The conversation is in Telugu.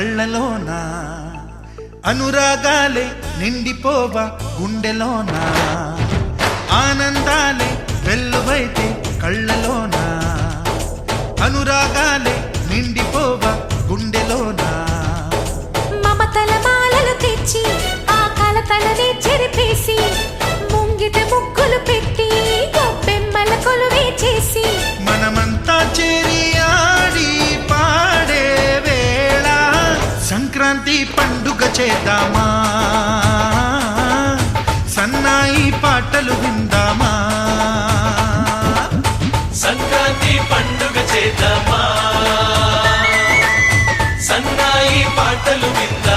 కళ్ళలోనా అనురాగాలే నిండిపోవా గుండెలోనా ఆనందాలే వెల్లువైతే కళ్ళలోనా అనురాగాలే నిండిపోవా గుండెలోనా మమతల మాలలు తెచ్చి ఆ కలతలనే చెరిపేసి ముంగిట ముగ్గులు పెట్టి గొప్పెమ్మల కొలువే చేసి మనమంతా చేరి ఆడి పాడే వేళ సంక్రాంతి పండుగ చేద్దామా సన్నాయి పాటలు విందామా సంక్రాంతి పండుగ చేద్దామా సన్నాయి పాటలు విందామా